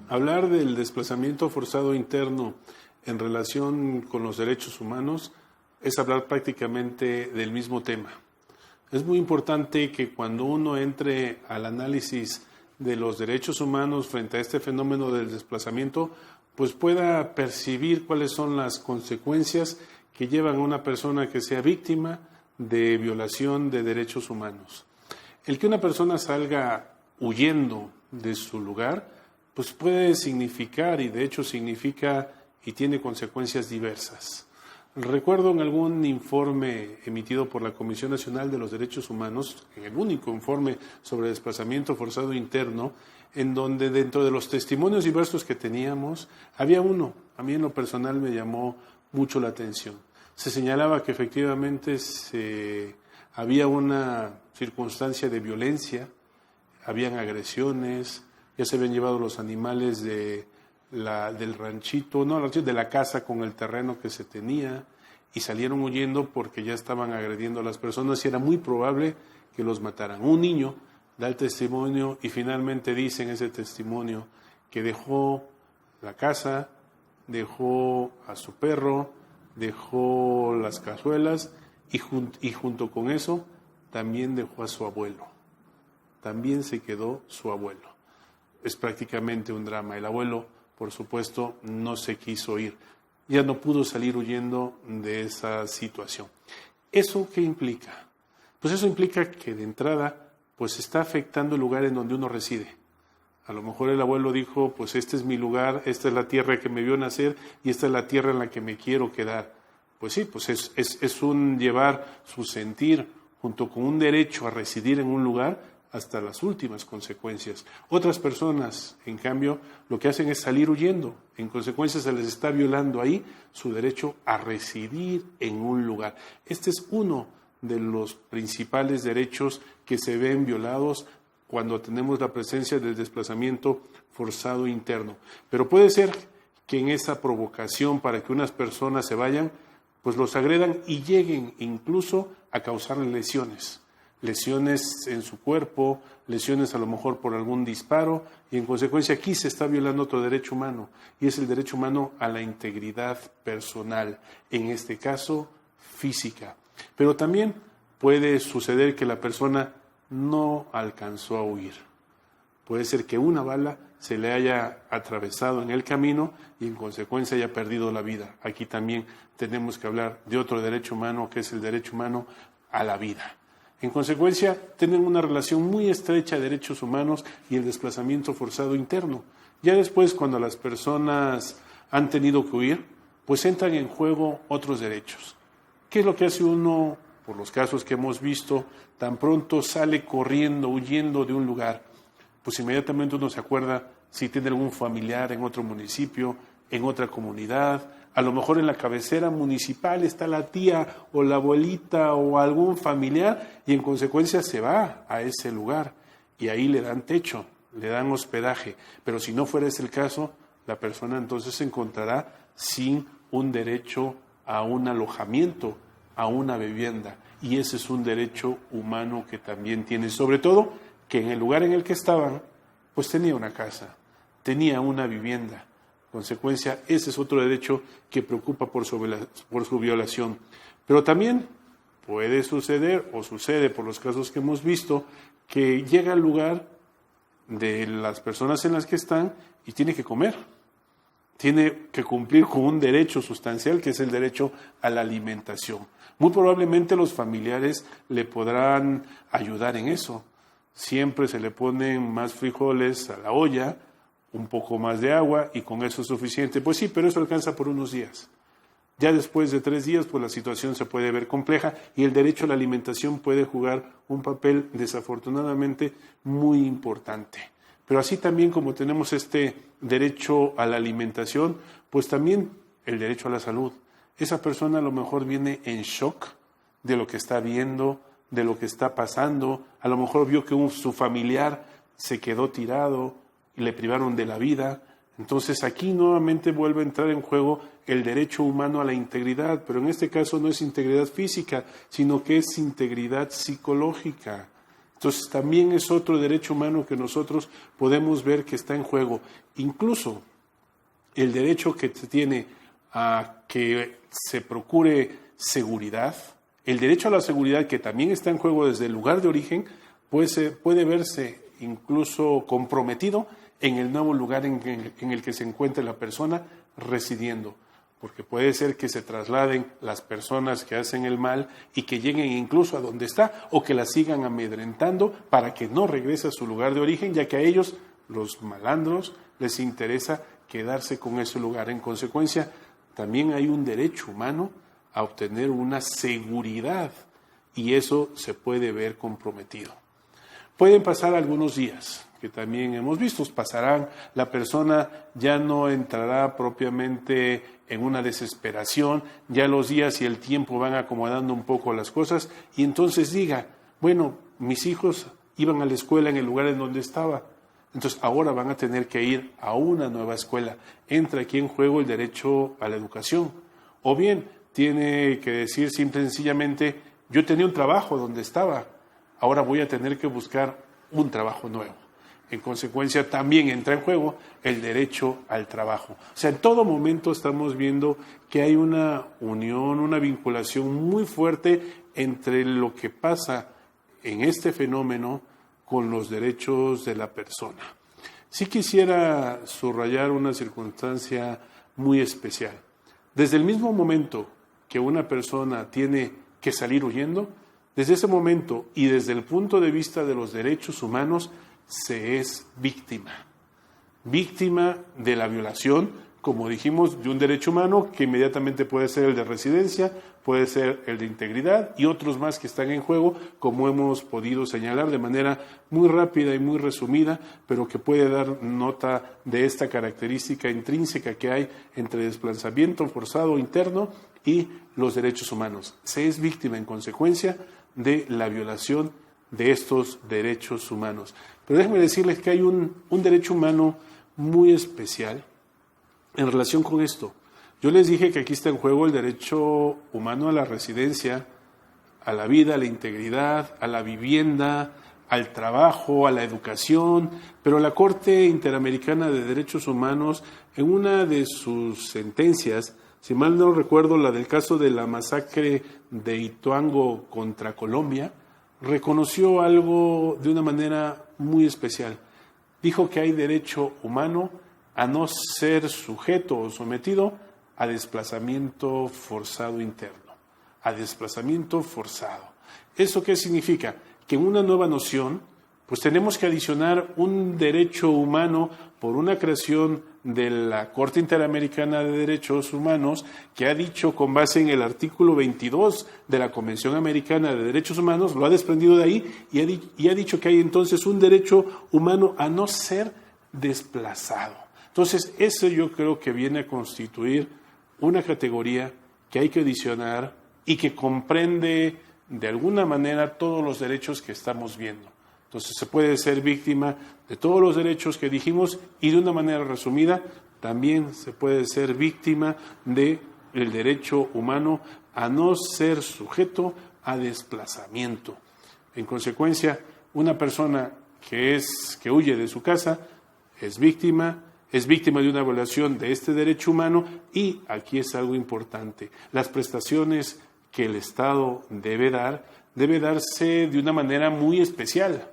Hablar del desplazamiento forzado interno en relación con los derechos humanos es hablar prácticamente del mismo tema. Es muy importante que cuando uno entre al análisis de los derechos humanos frente a este fenómeno del desplazamiento, pues pueda percibir cuáles son las consecuencias que llevan a una persona que sea víctima de violación de derechos humanos. El que una persona salga huyendo de su lugar, pues puede significar, y de hecho significa y tiene consecuencias diversas. Recuerdo en algún informe emitido por la Comisión Nacional de los Derechos Humanos, en el único informe sobre desplazamiento forzado interno, en donde dentro de los testimonios diversos que teníamos, había uno, a mí en lo personal me llamó mucho la atención. Se señalaba que efectivamente había una circunstancia de violencia, habían agresiones, ya se habían llevado los animales del ranchito, de la casa con el terreno que se tenía, y salieron huyendo porque ya estaban agrediendo a las personas y era muy probable que los mataran. Un niño da el testimonio y finalmente dice en ese testimonio que dejó la casa, dejó a su perro, dejó las cazuelas y junto con eso también dejó a su abuelo. También se quedó su abuelo. Es prácticamente un drama. El abuelo, por supuesto, no se quiso ir. Ya no pudo salir huyendo de esa situación. ¿Eso qué implica? Pues eso implica que de entrada pues está afectando el lugar en donde uno reside. A lo mejor el abuelo dijo, pues este es mi lugar, esta es la tierra que me vio nacer y esta es la tierra en la que me quiero quedar. Pues sí, pues es un llevar su sentir junto con un derecho a residir en un lugar hasta las últimas consecuencias. Otras personas, en cambio, lo que hacen es salir huyendo. En consecuencia, se les está violando ahí su derecho a residir en un lugar. Este es uno de los principales derechos que se ven violados cuando tenemos la presencia del desplazamiento forzado interno. Pero puede ser que en esa provocación para que unas personas se vayan, pues los agredan y lleguen incluso a causarles lesiones. Lesiones en su cuerpo, lesiones a lo mejor por algún disparo, y en consecuencia aquí se está violando otro derecho humano, y es el derecho humano a la integridad personal, en este caso física. Pero también puede suceder que la persona no alcanzó a huir. Puede ser que una bala se le haya atravesado en el camino y en consecuencia haya perdido la vida. Aquí también tenemos que hablar de otro derecho humano, que es el derecho humano a la vida. En consecuencia, tienen una relación muy estrecha de derechos humanos y el desplazamiento forzado interno. Ya después, cuando las personas han tenido que huir, pues entran en juego otros derechos. ¿Qué es lo que hace uno, por los casos que hemos visto, tan pronto sale corriendo, huyendo de un lugar? Pues inmediatamente uno se acuerda si tiene algún familiar en otro municipio, en otra comunidad. A lo mejor en la cabecera municipal está la tía o la abuelita o algún familiar y en consecuencia se va a ese lugar y ahí le dan techo, le dan hospedaje. Pero si no fuera ese el caso, la persona entonces se encontrará sin un derecho a un alojamiento, a una vivienda. Y ese es un derecho humano que también tiene, sobre todo que en el lugar en el que estaban, pues tenía una casa, tenía una vivienda. Consecuencia, ese es otro derecho que preocupa por su violación. Pero también puede suceder, o sucede por los casos que hemos visto, que llega al lugar de las personas en las que están y tiene que comer. Tiene que cumplir con un derecho sustancial, que es el derecho a la alimentación. Muy probablemente los familiares le podrán ayudar en eso. Siempre se le ponen más frijoles a la olla, un poco más de agua y con eso es suficiente. Pues sí, pero eso alcanza por unos días. Ya después de 3 días, pues la situación se puede ver compleja y el derecho a la alimentación puede jugar un papel desafortunadamente muy importante. Pero así también como tenemos este derecho a la alimentación, pues también el derecho a la salud. Esa persona a lo mejor viene en shock de lo que está viendo, de lo que está pasando. A lo mejor vio que su familiar se quedó tirado y le privaron de la vida. Entonces aquí nuevamente vuelve a entrar en juego el derecho humano a la integridad, pero en este caso no es integridad física, sino que es integridad psicológica. Entonces también es otro derecho humano que nosotros podemos ver que está en juego. Incluso el derecho que se tiene a que se procure seguridad, el derecho a la seguridad que también está en juego desde el lugar de origen, pues puede verse incluso comprometido en el nuevo lugar en el que se encuentre la persona residiendo. Porque puede ser que se trasladen las personas que hacen el mal y que lleguen incluso a donde está o que la sigan amedrentando para que no regrese a su lugar de origen, ya que a ellos, los malandros, les interesa quedarse con ese lugar. En consecuencia, también hay un derecho humano a obtener una seguridad y eso se puede ver comprometido. Pueden pasar algunos días, que también hemos visto, pasarán, la persona ya no entrará propiamente en una desesperación, ya los días y el tiempo van acomodando un poco las cosas y entonces diga, bueno, mis hijos iban a la escuela en el lugar en donde estaba, entonces ahora van a tener que ir a una nueva escuela. Entra aquí en juego el derecho a la educación. O bien, tiene que decir simple y sencillamente, yo tenía un trabajo donde estaba, ahora voy a tener que buscar un trabajo nuevo. En consecuencia, también entra en juego el derecho al trabajo. O sea, en todo momento estamos viendo que hay una unión, una vinculación muy fuerte entre lo que pasa en este fenómeno con los derechos de la persona. Sí quisiera subrayar una circunstancia muy especial. Desde el mismo momento que una persona tiene que salir huyendo, desde ese momento y desde el punto de vista de los derechos humanos, se es víctima de la violación, como dijimos, de un derecho humano que inmediatamente puede ser el de residencia, puede ser el de integridad y otros más que están en juego, como hemos podido señalar de manera muy rápida y muy resumida, pero que puede dar nota de esta característica intrínseca que hay entre desplazamiento forzado interno y los derechos humanos. Se es víctima en consecuencia de la violación de estos derechos humanos. Pero déjenme decirles que hay un derecho humano muy especial en relación con esto. Yo les dije que aquí está en juego el derecho humano a la residencia, a la vida, a la integridad, a la vivienda, al trabajo, a la educación, pero la Corte Interamericana de Derechos Humanos, en una de sus sentencias, si mal no recuerdo, la del caso de la masacre de Ituango contra Colombia, reconoció algo de una manera muy especial. Dijo que hay derecho humano a no ser sujeto o sometido a desplazamiento forzado interno, a desplazamiento forzado. ¿Eso qué significa? Que en una nueva noción, pues tenemos que adicionar un derecho humano por una creación de la Corte Interamericana de Derechos Humanos que ha dicho con base en el artículo 22 de la Convención Americana de Derechos Humanos, lo ha desprendido de ahí y ha dicho que hay entonces un derecho humano a no ser desplazado. Entonces, eso yo creo que viene a constituir una categoría que hay que adicionar y que comprende de alguna manera todos los derechos que estamos viendo. Entonces se puede ser víctima de todos los derechos que dijimos y de una manera resumida también se puede ser víctima del derecho humano a no ser sujeto a desplazamiento. En consecuencia, una persona que huye de su casa es víctima de una violación de este derecho humano y aquí es algo importante. Las prestaciones que el Estado debe darse de una manera muy especial,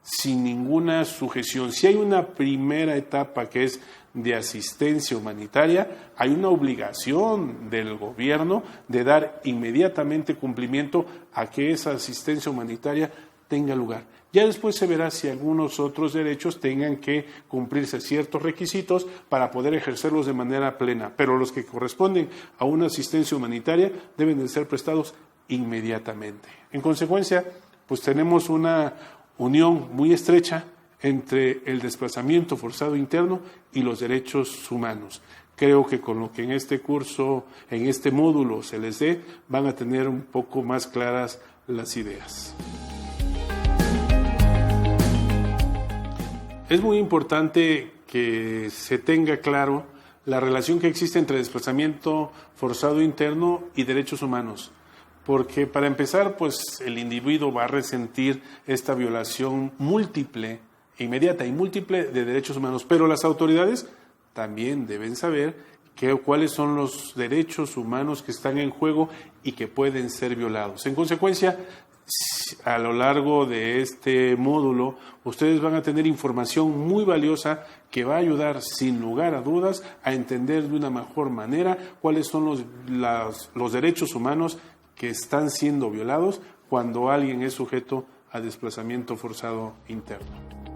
sin ninguna sujeción. Si hay una primera etapa que es de asistencia humanitaria, hay una obligación del gobierno de dar inmediatamente cumplimiento a que esa asistencia humanitaria tenga lugar. Ya después se verá si algunos otros derechos tengan que cumplirse ciertos requisitos para poder ejercerlos de manera plena, pero los que corresponden a una asistencia humanitaria deben de ser prestados inmediatamente. En consecuencia, pues tenemos una unión muy estrecha entre el desplazamiento forzado interno y los derechos humanos. Creo que con lo que en este curso, en este módulo se les dé, van a tener un poco más claras las ideas. Es muy importante que se tenga claro la relación que existe entre desplazamiento forzado interno y derechos humanos, porque para empezar, pues el individuo va a resentir esta violación múltiple, inmediata y múltiple de derechos humanos, pero las autoridades también deben saber cuáles son los derechos humanos que están en juego y que pueden ser violados. En consecuencia, a lo largo de este módulo, ustedes van a tener información muy valiosa que va a ayudar, sin lugar a dudas, a entender de una mejor manera cuáles son los derechos humanos que están siendo violados cuando alguien es sujeto a desplazamiento forzado interno.